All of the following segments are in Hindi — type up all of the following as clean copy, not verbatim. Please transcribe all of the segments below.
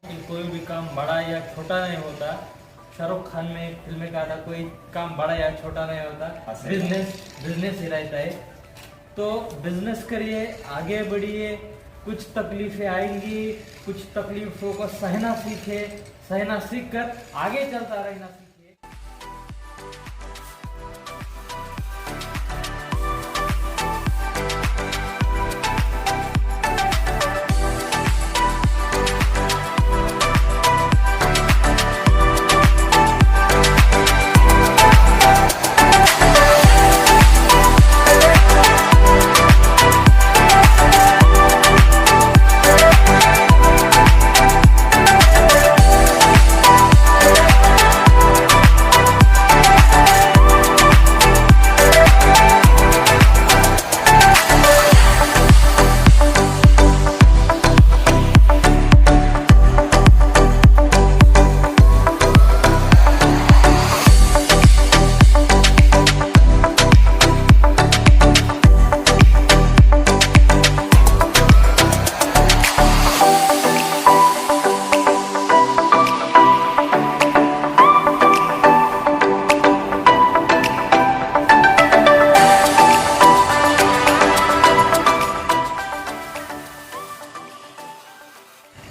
कि कोई भी काम बड़ा या छोटा नहीं होता। शाहरुख खान में एक फिल्म में कहा था, कोई काम बड़ा या छोटा नहीं होता, बिजनेस बिजनेस ही रहता है। तो बिजनेस करिए, आगे बढ़िए। कुछ तकलीफें आएंगी, कुछ तकलीफों को सहना सीखे, सहना सीख कर आगे चलता रहना सीखे।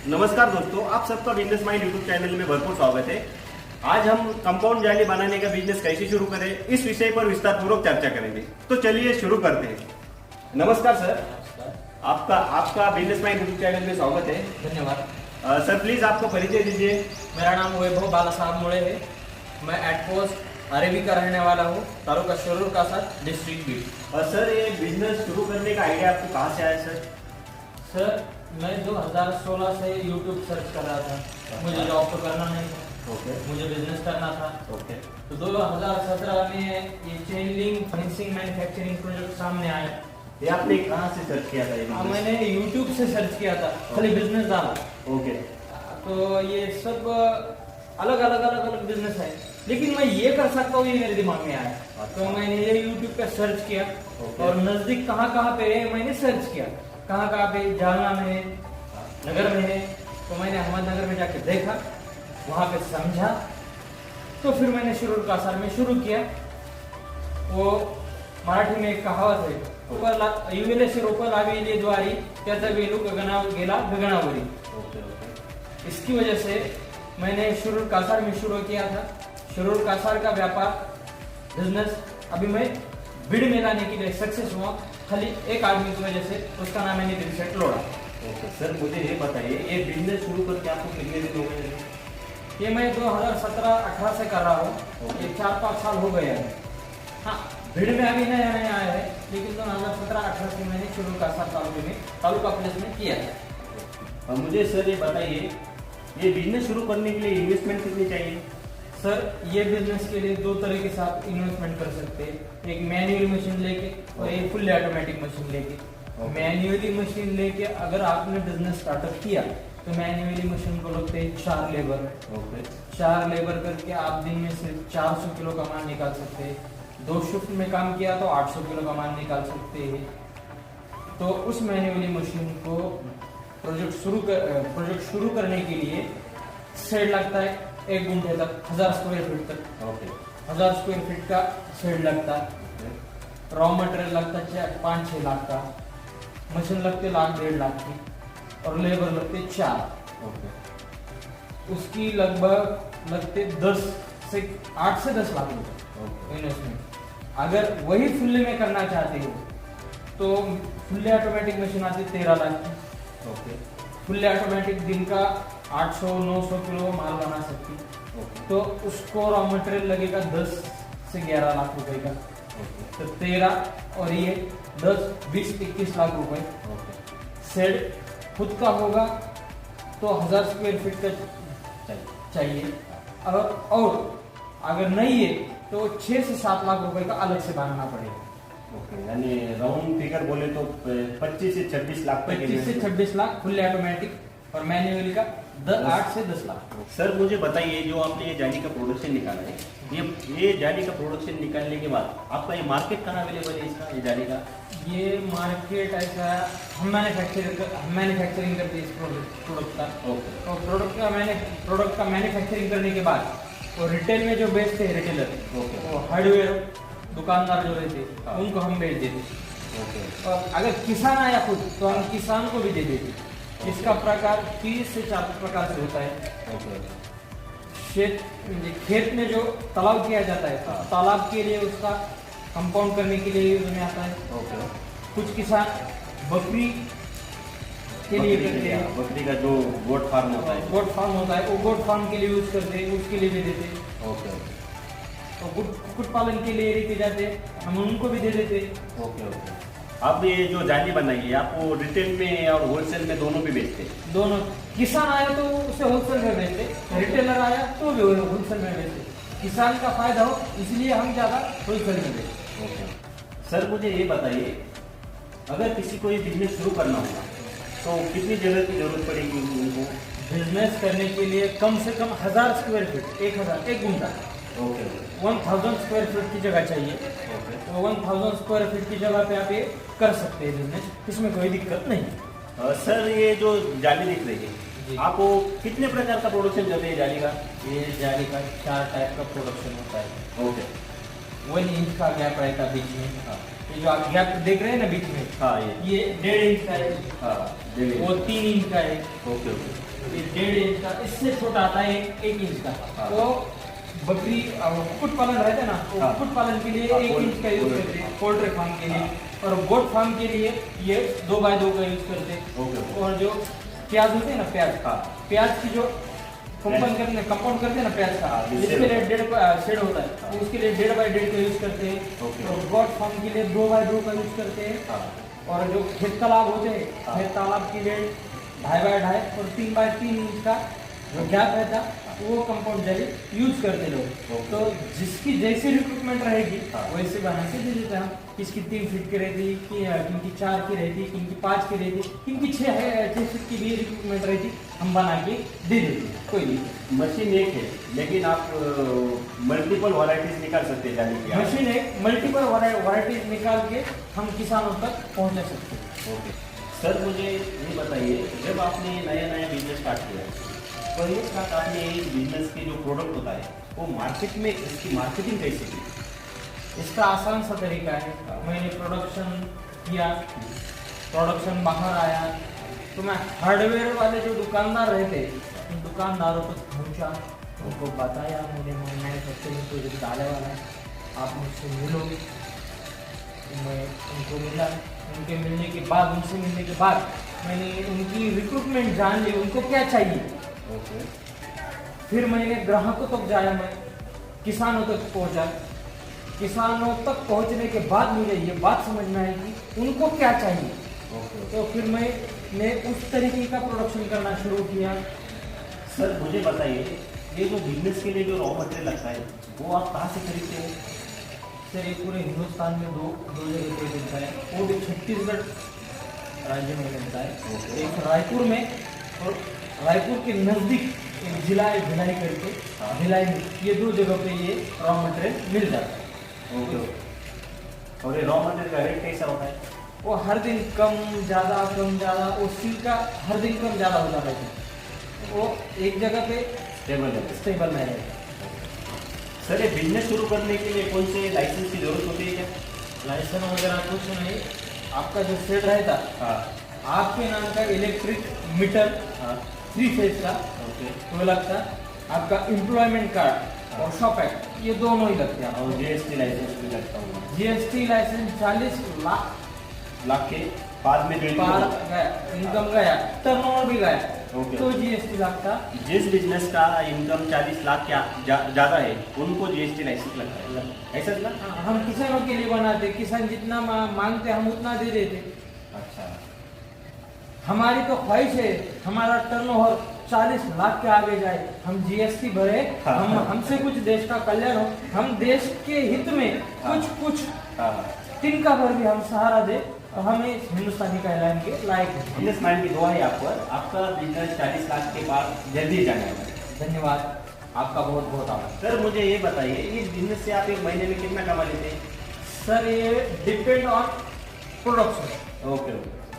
नमस्कार दोस्तों, आप सबका बिजनेस माइंड यूट्यूब चैनल में भरपूर स्वागत है। आज हम कंपाउंड जाली बनाने का बिजनेस कैसे शुरू करें, इस विषय पर विस्तार पूर्वक चर्चा करेंगे। तो चलिए शुरू करते हैं। नमस्कार सर, आपका बिजनेस माइंड यूट्यूब चैनल में स्वागत है। धन्यवाद। सर प्लीज आपको परिचय दीजिए। मेरा नाम वैभव बाला साहब मोड़े है। मैं एट पोस्ट अरेबी का रहने वाला हूँ, तालुका शोरूर का साथ, डिस्ट्रिक्ट बीड। और सर ये बिजनेस शुरू करने का आइडिया आपको कहाँ से आया सर? सर मैं 2016 से YouTube सर्च कर रहा था। मुझे जॉब तो करना नहीं था, मुझे बिजनेस करना था। तो 2017 में ये chain link finishing manufacturing project सामने आया। ये आपने कहाँ से सर्च किया था? ये मैंने YouTube से सर्च किया था, खाली बिजनेस डाला। तो ये सब अलग अलग बिजनेस है, लेकिन मैं ये कर सकता हूँ, ये मेरे दिमाग में आया। तो मैंने ये YouTube पे सर्च किया और नजदीक कहाँ पे है मैंने सर्च किया, कहाँ पे जालना में है, नगर में है। तो मैंने अहमदनगर में जाके देखा, वहाँ पे समझा, तो फिर मैंने शुरू कासार में शुरू किया। वो मराठी में एक कहावत है, युवेले से रोपल आवेली द्वारी त्याचा वेलू गगना गेला गगनावरी। इसकी वजह से मैंने शुरू कासार में शुरू किया था। शुरू कासार का व्यापार बिजनेस अभी मैं बीड़ में लाने के लिए सक्सेस हुआ, खाली एक आदमी की वजह से। उसका नाम है नितिन सेठ लोढ़ा। सर मुझे ये बताइए, ये बिजनेस शुरू करके आपको कितने दिन हो गए? ये मैं 2017-18 से कर रहा हूँ, ये 4-5 साल हो गए हैं। हाँ, भीड़ में अभी नया आया है, लेकिन 2017-18 से मैंने शुरू का तालुका प्लेस में किया है। मुझे सर ये बताइए, ये बिजनेस शुरू करने के लिए इन्वेस्टमेंट कितनी चाहिए? सर ये बिजनेस के लिए 2 तरह के साथ इन्वेस्टमेंट कर सकते हैं, एक मैन्युअल मशीन लेके और एक फुल्ली ऑटोमेटिक मशीन लेके। मैन्युअली मशीन लेके अगर आपने बिजनेस स्टार्टअप किया तो मैन्युअली मशीन को लगते हैं 4 लेबर। 4 लेबर करके आप दिन में सिर्फ 400 किलो का माल निकाल सकते हैं। 2 शिफ्ट में काम किया तो 800 किलो का माल निकाल सकते हैं। तो उस मैन्युअली मशीन को प्रोजेक्ट शुरू करने के लिए शेड लगता है 1 गुंठे तक, 1000 स्क्वायर फीट तक। 1000 स्क्वायर फीट का शेड लगता है। रॉ मटेरियल लगता है 5-6 लाख का, मशीन लगते 1-1.5 लाख की, और लेबर लगते 4। उसकी लगभग लगते 8 से 10 लाख रुपए इन्वेस्टमेंट। अगर वही फुल्ली में करना चाहते हो तो फुल्ली ऑटोमेटिक मशीन आती 13 लाख की। फुल्ली ऑटोमेटिक दिन का 800-900 किलो माल बना सकती। तो उसको रॉ मटेरियल लगेगा 10 से 11 लाख रुपए का। तो 13 और ये 10-20-21 लाख रुपए। शेड खुद का होगा तो 1000 स्क्वायर फीट का चाहिए, और अगर नहीं है तो 6 से 7 लाख रुपए का अलग से बनाना पड़ेगा। यानी राउंड फिगर बोले तो 25 से 26 लाख, 25 से 26 लाख फुल्ली ऑटोमेटिक, और मैन्युअल का 8 से 10 लाख। सर मुझे बताइए, जो आपने ये जाली का प्रोडक्शन निकाला है, ये जाली का प्रोडक्शन निकालने के बाद आपका ये मार्केट कहाँ अवेलेबल है इसका, ये जाली का? ये मार्केट ऐसा हम मैन्युफैक्चरिंग करते हैं इस प्रोडक्ट का। ओके। और प्रोडक्ट का मैन्युफैक्चरिंग करने के बाद और रिटेल में जो बेचते हैं रिटेलर, ओके। वो हार्डवेयर दुकानदार जो रहते हाँ। उनको हम बेच देते। ओके। और अगर किसान आया खुद तो हम किसान को भी दे देते। इसका प्रकार 3 से 4 प्रकार से होता है। ओके। खेत में जो तालाब किया जाता है, हाँ। तालाब के लिए उसका कंपाउंड करने के लिए यूज में आता है। ओके। कुछ किसान बकरी के लिए करते हैं, बकरी का जो गोट फार्म होता है, गोट फार्म होता है, वो गोट फार्म के लिए यूज करते हैं, उसके लिए भी देते हैं। ओके। और कुक्कुट पालन के लिए लेके जाते हैं, हम उनको भी दे देते हैं। ओके। ओके। आप ये जो जाली बनाई है, आप वो रिटेल में और होलसेल में दोनों भी बेचते हैं? दोनों। किसान आया तो उसे होलसेल में बेचते, रिटेलर आया तो भी होलसेल में बेचते। किसान का फायदा हो इसलिए हम ज्यादा होलसेल में बेचते। ओके। सर मुझे ये बताइए, अगर किसी को ये बिजनेस शुरू करना होगा तो कितनी जगह की जरूरत पड़ेगी उनको? बिजनेस करने के लिए कम से कम 1000 square feet, 1 guntha, okay. 1000 square feet की जगह चाहिए। ओके। तो 1000 स्क्वायर फीट की जगह पे आप ये कर सकते हैं बिजनेस, इसमें कोई दिक्कत नहीं। सर ये जो जाली दिख रही जी। है, आपको कितने प्रकार का प्रोडक्शन चलते हैं जाली का? ये जाली का 4 टाइप का प्रोडक्शन होता है। ओके। 1 इंच का गैप रहता है बीच में। हाँ। ये जो आप गैप देख रहे हैं ना बीच में, हाँ, ये 1.5 इंच का है। हाँ, वो 3 इंच का है। ओके। ओके। ये 1.5 इंच का, इससे छोटा आता है 1 इंच का। हाँ। तो बकरी कुक्कुट पालन रहता है ना, तो हाँ। कुक्कुट पालन के लिए हाँ, 1 इंच का यूज पोल्ट्री। करते हैं, पोल्ट्री फार्म के लिए। और गोट फार्म के लिए ये 2x2 का यूज करते हैं। ओके। और जो प्याज होते हैं ना, प्याज, हाँ। प्याज की जो कंपाउंड करते हैं ना प्याज का, हाँ, इसके लिए 1.5 शेड होता है, हाँ। तो उसके लिए 1.5x1.5 का यूज करते हैं। ओके। और गोट फार्म के लिए 2x2 का यूज करते हैं। हाँ। और जो खेत तालाब होते हैं, हाँ। खेत तालाब के लिए 2.5x2 और 3x3 इंच का जो गैप रहता है, वो कंपाउंड जाली यूज करते लोग। ओके। तो जिसकी जैसी रिक्रूटमेंट रहेगी हाँ। वैसे बना के दे देते हैं हम। किसकी 3 फीट की रहती, किनकी 4 की रहती, किनकी 5 की रहती, किनकी 6 फीट की भी रिक्रूटमेंट रहती, हम बना के दे देते हैं, कोई नहीं। मशीन एक है, लेकिन आप मल्टीपल वैरायटीज निकाल सकते हैं जाली की। मशीन है, मल्टीपल वैरायटीज निकाल के हम किसानों तक पहुंचा सकते हैं। ओके। सर मुझे ये बताइए, जब आपने नया बिजनेस स्टार्ट किया, पहले स्टार्ट आपने इस बिजनेस के जो प्रोडक्ट होता है वो मार्केट में इसकी मार्केटिंग कैसे की? इसका आसान सा तरीका है, मैंने प्रोडक्शन किया, प्रोडक्शन बाहर आया तो मैं हार्डवेयर वाले जो दुकानदार रहते उन दुकानदारों तक पहुंचा, उनको बताया मैंने मैन्युफैक्चरिंग प्रोजेक्ट डाले वाला है, आप मुझसे मिलो। मैं उनको मिला, उनसे मिलने के बाद मैंने उनकी रिक्रूटमेंट जान ली, उनको क्या चाहिए। ओके। फिर मैंने ग्राहकों तक जाया, मैं किसानों तक पहुंचा। किसानों तक पहुंचने के बाद मुझे ये बात समझ में आई कि उनको क्या चाहिए। ओके। तो फिर मैं उस तरीके का प्रोडक्शन करना शुरू किया। सर मुझे बताइए, ये जो बिजनेस के लिए जो रॉ मटेरियल लगता है वो आप कहाँ से खरीदते हैं? सर ये पूरे हिंदुस्तान में दो जगह पे मिलता है, वो भी छत्तीसगढ़ राज्य में मिलता है। ओके। एक रायपुर में, और रायपुर के नज़दीक एक जिला है भिलाई करके, हाँ। भिलाई में, ये 2 जगह पे ये रॉ मटेरियल मिल जाता है। ओके। और ये रॉ मटेरियल का रेट कैसा होता है? वो हर दिन कम ज़्यादा वो स्टील का हर दिन कम ज़्यादा होता रहता है, वो एक जगह पे स्टेबल नहीं रहता। सर ये बिजनेस शुरू करने के लिए कौन से लाइसेंस की जरूरत होती है क्या? लाइसेंस वगैरह कुछ नहीं, आपका जो शेड रहता, हाँ। आपके नाम का इलेक्ट्रिक मीटर, हाँ। 3 फेज का ओके। वो लगता, आपका एम्प्लॉयमेंट कार्ड और शॉप एक्ट, ये दोनों ही लगते हैं। और जीएसटी लाइसेंस भी लगता होगा। जीएसटी लाइसेंस 40 लाख के बाद में जो पार गया, इनकम गया, टर्नओवर भी गया, ओके। तो जीएसटी लगता। जिस बिजनेस का इनकम 40 लाख क्या ज्यादा है उनको जीएसटी लाइसेंस लगता है, ऐसा ना? हम किसानों के लिए बनाते, किसान जितना मांगते हम उतना दे देते। अच्छा। हमारी तो ख्वाहिश है हमारा टर्नओवर 40 लाख के आगे जाए, हम जीएसटी भरे, हाँ। हमसे कुछ देश का कल्याण हो, हम देश के हित में हाँ। कुछ हाँ। तिनका भर भी हम सहारा दे, हमें हिंदुस्तानी कहलाएंगे लायक है। बिजनेस माइंड की दुआ है आप पर, आपका बिजनेस 40 लाख के बाद जल्दी जाने वाला है। धन्यवाद, आपका बहुत बहुत आभार। सर मुझे ये बताइए, इस बिजनेस से आप एक महीने में कितना कमा लेते हैं? सर ये डिपेंड ऑन प्रोडक्शन। ओके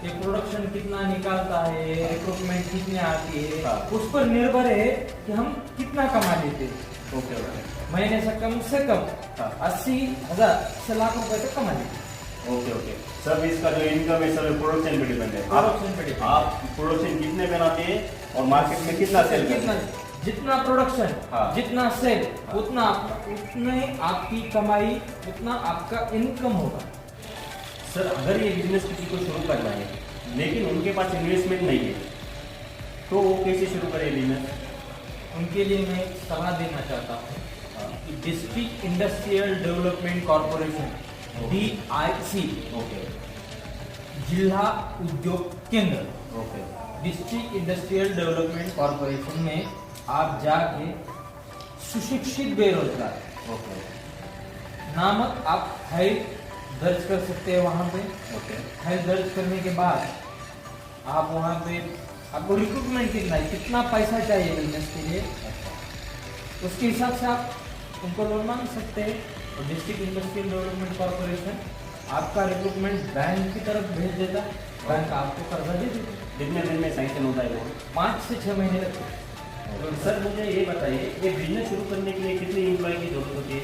ये प्रोडक्शन कितना निकालता है, रिक्रूटमेंट कितनी आती है, हाँ। उस पर निर्भर है कि हम कितना कमा लेते हैं। ओके ओके महीने से कम हाँ। 80,000 से लाख रुपए तक कमा लेते हैं। ओके ओके सब इसका जो इनकम है सब प्रोडक्शन पे डिपेंड है। प्रोडक्शन पे डिपेंड। आप प्रोडक्शन कितने बनाते हैं और मार्केट में कितना सेल करते हैं? जितना प्रोडक्शन हाँ। जितना सेल उतना उतने आपकी कमाई, उतना आपका इनकम होगा। सर अगर ये बिजनेस किसी को शुरू करना है लेकिन उनके पास इन्वेस्टमेंट नहीं है तो वो कैसे शुरू करे बिजनेस? उनके लिए मैं सलाह देना चाहता हूँ कि district industrial development corporation DIC okay जिला उद्योग केंद्र, okay district industrial development corporation में आप जाके सुशिक्षित बेरोजगार ओके नामक आप फाइल दर्ज कर सकते हैं। वहाँ पे ओके फाइल दर्ज करने के बाद आप वहाँ पे आपको रिक्रूटमेंट कितना है, कितना पैसा चाहिए बिजनेस के लिए, उसके हिसाब से आप उनको लोन मांग सकते हैं। और डिस्ट्रिक्ट इंडस्ट्रियल डेवलपमेंट कॉर्पोरेशन आपका रिक्रूटमेंट बैंक की तरफ भेज देता, बैंक आपको कर्जा दे देता। कितने दिन में सैंक्शन होता है वो? 5 से 6 महीने लगते हैं। तो सर मुझे ये बताइए, ये बिजनेस शुरू करने के लिए कितने एम्प्लॉय की जरूरत होती है?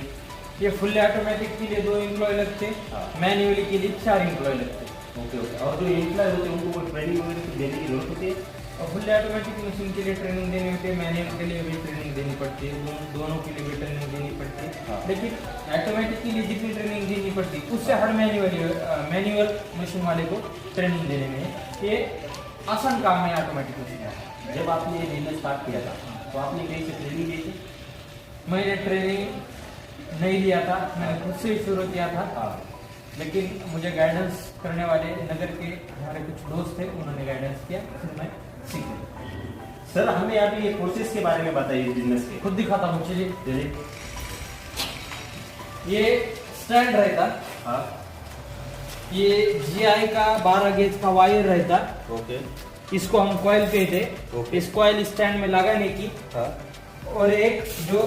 ये फुल्ली ऑटोमेटिक के लिए 2 एम्प्लॉय लगते हैं, हाँ। मैन्युअली के लिए 4 एम्प्लॉय लगते हैं। ओके ओके और जो एम्प्लॉय होते हैं उनको कोई ट्रेनिंग वगैरह कुछ देने की जरूरत होती है? और फुल्ली ऑटोमेटिक मशीन के लिए ट्रेनिंग देनी होती है, मैनुअल के लिए भी ट्रेनिंग देनी पड़ती है, दोनों के लिए भी ट्रेनिंग देनी पड़ती है। हाँ। लेकिन ऑटोमेटिक के लिए जितनी ट्रेनिंग देनी पड़ती है उससे हर मैनुअल मशीन वाले को ट्रेनिंग देने में ये आसान काम है ऑटोमेटिक मशीन का। जब आपने ये बिजनेस स्टार्ट किया था तो आपने कहीं से ट्रेनिंग ली थी? मैंने ट्रेनिंग नहीं लिया था, मैंने खुद से ही शुरू किया था। हाँ। लेकिन मुझे गाइडेंस करने वाले नगर के हमारे कुछ दोस्त थे, उन्होंने गाइडेंस किया, फिर मैं सीख गया। सर हमें अभी ये कोर्सेज के बारे में बताइए बिजनेस के। खुद दिखाता हूँ, चलिए। चलिए। ये स्टैंड रहता, हाँ ये GI का 12 गेज का वायर रहता, ओके इसको हम कॉइल कहते। ओके। इस कॉइल स्टैंड में लगाने की, हाँ और एक जो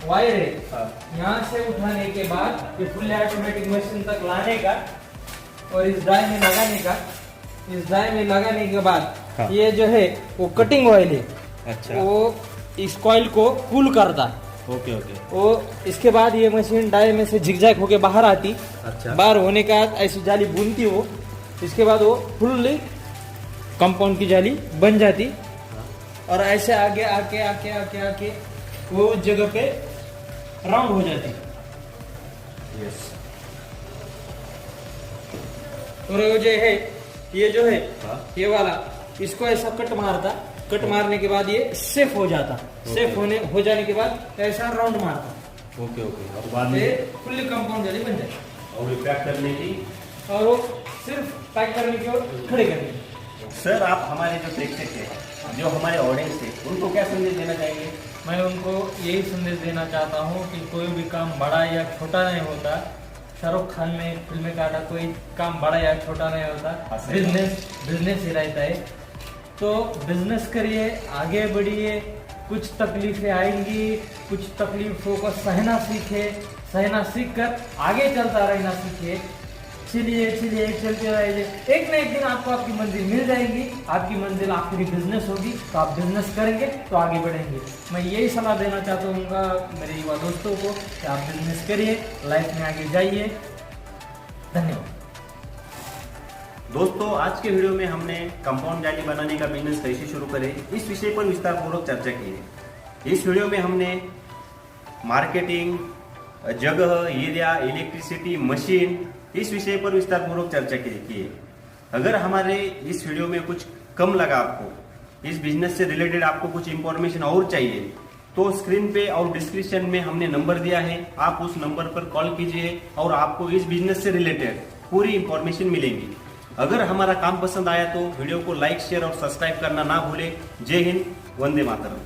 वायर है हाँ यहाँ से उठाने के बाद ये फुल ऑटोमेटिक मशीन तक लाने का, और इस डाई में लगाने का। इस डाई में लगाने के बाद हाँ। ये जो है वो कटिंग ऑयल है, अच्छा वो इस कॉइल को कूल करता। ओके ओके वो इसके बाद ये मशीन डाई में से झिकझैक होके बाहर आती। अच्छा बाहर होने के बाद ऐसी जाली बुनती वो, इसके बाद वो फुल्ली कंपाउंड की जाली बन जाती, और ऐसे आगे आके आके आके आके वो उस जगह पे राउंड हो जाती। यस और वो जो है हाँ ये वाला, इसको ऐसा कट मारता, कट मारने के बाद ये सेफ हो जाता। सेफ हो जाने के बाद ऐसा राउंड मारता, ओके ओके और बाद ये में फुल्ली कंपाउंड जाली बन जाती। और पैक करने की। और वो सिर्फ पैक करने की और खड़े करने की। सर आप हमारे जो प्रेक्षक हैं, जो हमारे ऑडियंस है, उनको क्या संदेश देना चाहेंगे? मैं उनको यही संदेश देना चाहता हूँ कि कोई भी काम बड़ा या छोटा नहीं होता। शाहरुख खान ने फिल्में काटा, कोई काम बड़ा या छोटा नहीं होता, बिजनेस ही रहता है। तो बिजनेस करिए, आगे बढ़िए। कुछ तकलीफें आएंगी, कुछ तकलीफों को सहना सीखे, सहना सीख कर आगे चलता रहना सीखे। चलिए चलते रहिए, एक न एक दिन आपको आपकी मंजिल मिल जाएगी। आपकी मंजिल आखिरी बिजनेस होगी, तो आप बिजनेस करेंगे तो आगे बढ़ेंगे। मैं यही सलाह देना चाहता हूँ मेरे युवा दोस्तों को कि आप बिजनेस करिए, लाइफ में आगे जाइए। धन्यवाद दोस्तों, आज के वीडियो में हमने कंपाउंड जाली बनाने का बिजनेस कैसे शुरू करें इस विषय पर विस्तार पूर्वक चर्चा की है। इस वीडियो में हमने मार्केटिंग, जगह, एरिया, इलेक्ट्रिसिटी, मशीन, इस विषय पर विस्तार पूर्वक चर्चा की है। अगर हमारे इस वीडियो में कुछ कम लगा, आपको इस बिजनेस से रिलेटेड आपको कुछ इंफॉर्मेशन और चाहिए, तो स्क्रीन पे और डिस्क्रिप्शन में हमने नंबर दिया है, आप उस नंबर पर कॉल कीजिए और आपको इस बिजनेस से रिलेटेड पूरी इंफॉर्मेशन मिलेगी। अगर हमारा काम पसंद आया तो वीडियो को लाइक, शेयर और सब्सक्राइब करना ना भूलें। जय हिंद, वंदे मातरम।